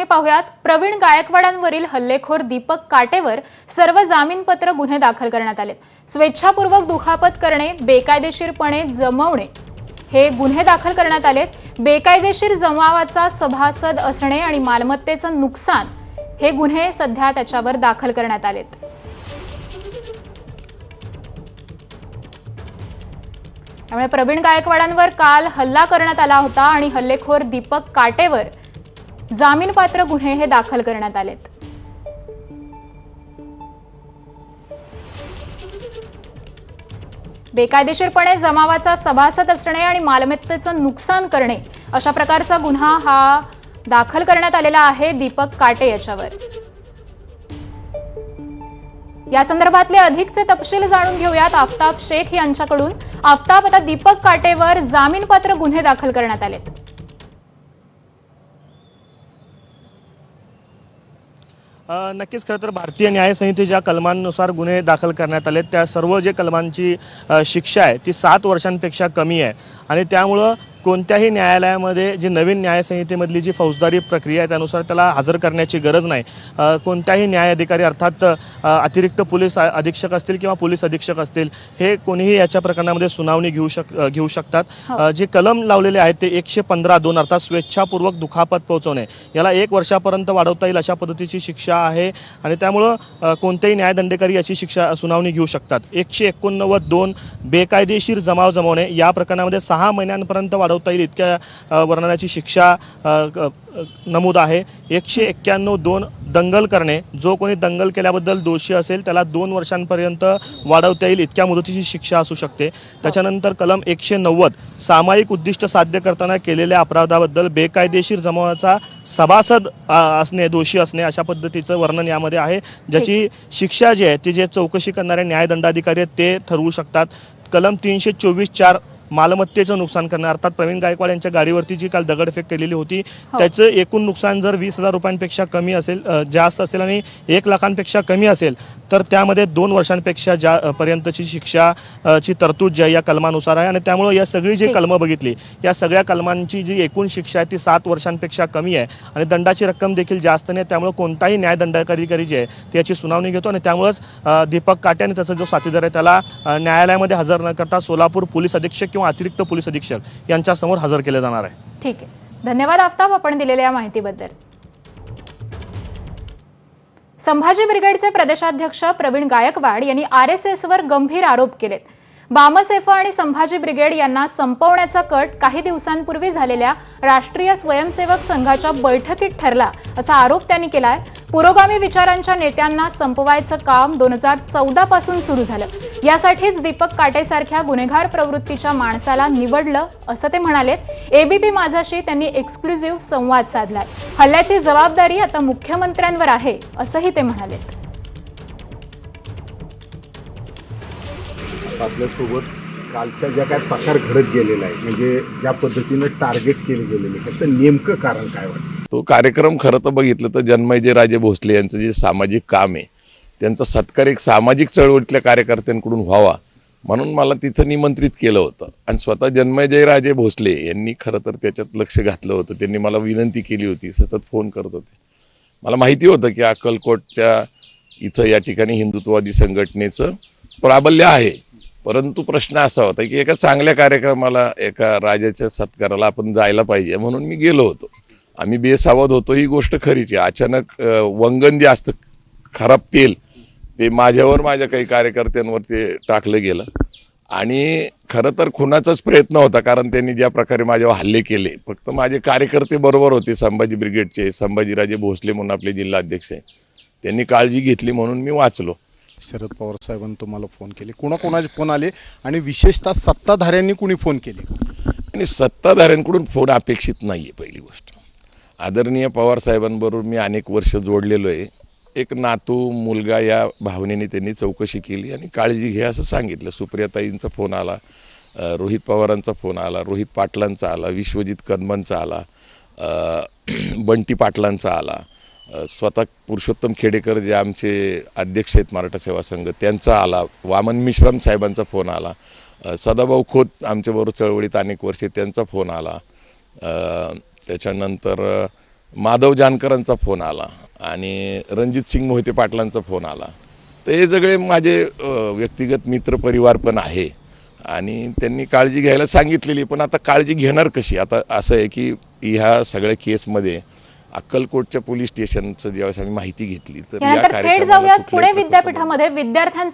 पाहूयात। प्रवीण गायकवाडांवरील हल्लेखोर दीपक काटेवर सर्व जामीनपत्र गुन्हे दाखल करण्यात आले। स्वेच्छापूर्वक दुखापत करणे, बेकायदेशीरपणे जमवणे हे गुन्हे दाखल करण्यात आले। बेकायदेशीर जमावाचा सभासद असणे आणि मालमत्तेचं नुकसान हे गुन्हे सध्या त्याच्यावर दाखल करण्यात आलेत। त्यामुळे प्रवीण गायकवाडांवर काल हल्ला करण्यात आला होता आणि हल्लेखोर दीपक काटेवर जामीनपात्र गुन्हे हे दाखल करण्यात आलेत। बेकायदेशीरपणे जमावाचा सभासद असणे आणि मालमत्तेचं नुकसान करणे अशा प्रकारचा गुन्हा हा दाखल करण्यात आलेला आहे दीपक काटे याच्यावर। या संदर्भातले अधिकचे तपशील जाणून घेऊयात आफताब शेख यांच्याकडून। आफताब, आता दीपक काटेवर जामीनपात्र गुन्हे दाखल करण्यात आलेत। नक्कीच खरं तर भारतीय न्याय संहितेच्या कलमांनुसार गुन्हे दाखल करण्यात आले। त्या सर्व जे कलमांची शिक्षा आहे ती 7 वर्षांपेक्षा कमी आहे आणि त्यामुळे कोणत्याही न्यायालयामध्ये जी नवीन न्यायसंहितेमधली जी फौजदारी प्रक्रिया आहे त्यानुसार त्याला हजर करण्याची गरज नाही। कोणत्याही न्याय अधिकारी अर्थात अतिरिक्त पोलीस अधीक्षक असतील किंवा पोलीस अधीक्षक असतील हे कोणीही याच्या प्रकरणामध्ये सुनावणी घेऊ शकतात। जे कलम लावलेले आहेत ते 115(2 अर्थात स्वेच्छापूर्वक दुखापत पोहोचवणे याला 1 वर्षापर्यंत वाढवता येईल अशा पद्धतीची शिक्षा आहे आणि त्यामुळे कोणतेही न्यायदंडेकारी याची शिक्षा सुनावणी घेऊ शकतात। 189(2 बेकायदेशीर जमाव जमवणे या प्रकरणामध्ये 6 महिन्यांपर्यंत वाढवता येईल इतक्या वर्णनाची शिक्षा नमूद आहे। 191(2 दंगल करणे, जो कोणी दंगल केल्याबद्दल दोषी असेल त्याला 2 वर्षांपर्यंत वाढवता येईल इतक्या मुदतीची शिक्षा असू शकते। त्याच्यानंतर कलम 190 सामायिक उद्दिष्ट साध्य करताना केलेल्या अपराधाबद्दल बेकायदेशीर जमावाचा सभासद असणे, दोषी असणे अशा पद्धतीचं वर्णन यामध्ये आहे, ज्याची शिक्षा जी आहे ती जे चौकशी करणारे न्यायदंडाधिकारी आहेत ते ठरवू शकतात। कलम 324(4 मालमत्तेचं नुकसान करणे अर्थात प्रवीण गायकवाड यांच्या गाडीवरती जी काल दगडफेक केलेली होती त्याचं एकूण नुकसान जर 20,000 रुपयांपेक्षा कमी असेल, जास्त असेल आणि 1 लाखांपेक्षा कमी असेल तर त्यामध्ये 2 वर्षांपेक्षा पर्यंतची शिक्षाची तरतूद जी आहे या कलमानुसार आहे आणि त्यामुळे या सगळी जी कलमं बघितली या सगळ्या कलमांची जी एकूण शिक्षा आहे ती 7 वर्षांपेक्षा कमी आहे आणि दंडाची रक्कम देखील जास्त नाही। त्यामुळे कोणताही न्यायदंडाधिकारी जे आहे त्याची सुनावणी घेतो आणि त्यामुळेच दीपक काटे आणि त्याचा जो साथीदार आहे त्याला न्यायालयामध्ये हजर न करता सोलापूर पोलीस अधीक्षक किंवा अतिरिक्त पोलीस अधीक्षक यांच्या समोर हजर केले जाणार आहे। ठीक आहे, धन्यवाद आफताब आपण दिलेल्या माहितीबद्दल। संभाजी ब्रिगेडचे प्रदेशाध्यक्ष प्रवीण गायकवाड यांनी आरएसएसवर गंभीर आरोप केलेत। बामसेफ आणि संभाजी ब्रिगेड यांना संपवण्याचा कट काही दिवसांपूर्वी झालेल्या राष्ट्रीय स्वयंसेवक संघाच्या बैठकीत ठरला असा आरोप त्यांनी केलाय। पुरोगामी विचारांच्या नेत्यांना संपवायचं काम 2014 पासून सुरू झालं, यासाठीच दीपक काटेसारख्या गुन्हेगार प्रवृत्तीच्या माणसाला निवडलं असं ते म्हणालेत। एबीपी माझाशी त्यांनी एक्सक्लुझिव्ह संवाद साधलाय। हल्ल्याची जबाबदारी आता मुख्यमंत्र्यांवर आहे असंही ते म्हणालेत। आपल्यासोबत कालच्या ज्या काय प्रकार घडत गेलेला आहे म्हणजे ज्या पद्धतीने टार्गेट केले गेलेले त्याचं नेमकं कारण काय वाटतं? तो कार्यक्रम खरं तर बघितलं तर जन्मयराजे भोसले यांचं जे सामाजिक काम आहे त्यांचा सत्कार एक सामाजिक चळवळीतल्या कार्यकर्त्यांकडून व्हावा म्हणून मला तिथं निमंत्रित केलं होतं आणि स्वतः जन्मयराजे भोसले यांनी खरं तर त्याच्यात लक्ष घातलं होतं। त्यांनी मला विनंती केली होती, सतत फोन करत होते। मला माहिती होतं की अक्कलकोटच्या इथं या ठिकाणी हिंदुत्ववादी संघटनेचं प्राबल्य आहे, परंतु प्रश्न असा होता की एका चांगल्या कार्यक्रमाला एका राजाच्या सत्काराला आपण जायला पाहिजे म्हणून मी गेलो होतो। आम्ही बेसावध होतो ही गोष्ट खरीच आहे। अचानक वंगण जे असतं खराब तेल ते माझ्यावर माझ्या काही कार्यकर्त्यांवर ते टाकलं गेलं आणि खरं तर खुनाचाच प्रयत्न होता, कारण त्यांनी ज्या प्रकारे माझ्यावर हल्ले केले फक्त माझे कार्यकर्ते बरोबर होते। संभाजी ब्रिगेडचे संभाजीराजे भोसले म्हणून आपले जिल्हाध्यक्ष आहे, त्यांनी काळजी घेतली म्हणून मी वाचलो। शरद पवार साहेबांनी तुम्हाला फोन केले, कोणाकोणाचे फोन आले आणि विशेषतः सत्ताधाऱ्यांनी कुणी फोन केले? आणि सत्ताधाऱ्यांकडून फोन अपेक्षित नाहीये। पहिली गोष्ट, आदरणीय पवार साहेबांबरोबर मी अनेक वर्ष जोडलेलो आहे। एक नातू मुलगा या भावनेने त्यांनी चौकशी केली आणि काळजी घ्या असं सांगितलं। सुप्रियाताईंचा फोन आला, रोहित पवारांचा फोन आला, रोहित पाटलांचा आला, विश्वजित कदमांचा आला, बंटी पाटलांचा आला, स्वतः पुरुषोत्तम खेडेकर जे आमचे अध्यक्ष आहेत मराठा सेवा संघ त्यांचा आला, वामन मिश्राम साहेबांचा फोन आला, सदाभाऊ खोत आमच्याबरोबर चळवळीत अनेक वर्षे त्यांचा फोन आला, त्याच्यानंतर माधव जानकरांचा फोन आला आणि रणजित सिंग मोहिते पाटलांचा फोन आला. तर हे सगळे माझे व्यक्तिगत मित्र परिवार पण आहे आणि त्यांनी काळजी घ्यायला सांगितलेली. पण आता काळजी घेणार कशी? आता असं आहे की ह्या सगळ्या केसमध्ये अक्कलकोटच्या पोलीस स्टेशनचं ज्यावेळेस आम्ही माहिती घेतली तर या यानंतर थेट कार्यक्रमाला जाऊयात कुठल्याही पुणे प्रकारचा विद्यापीठामध्ये विद्यार्थ्यांचा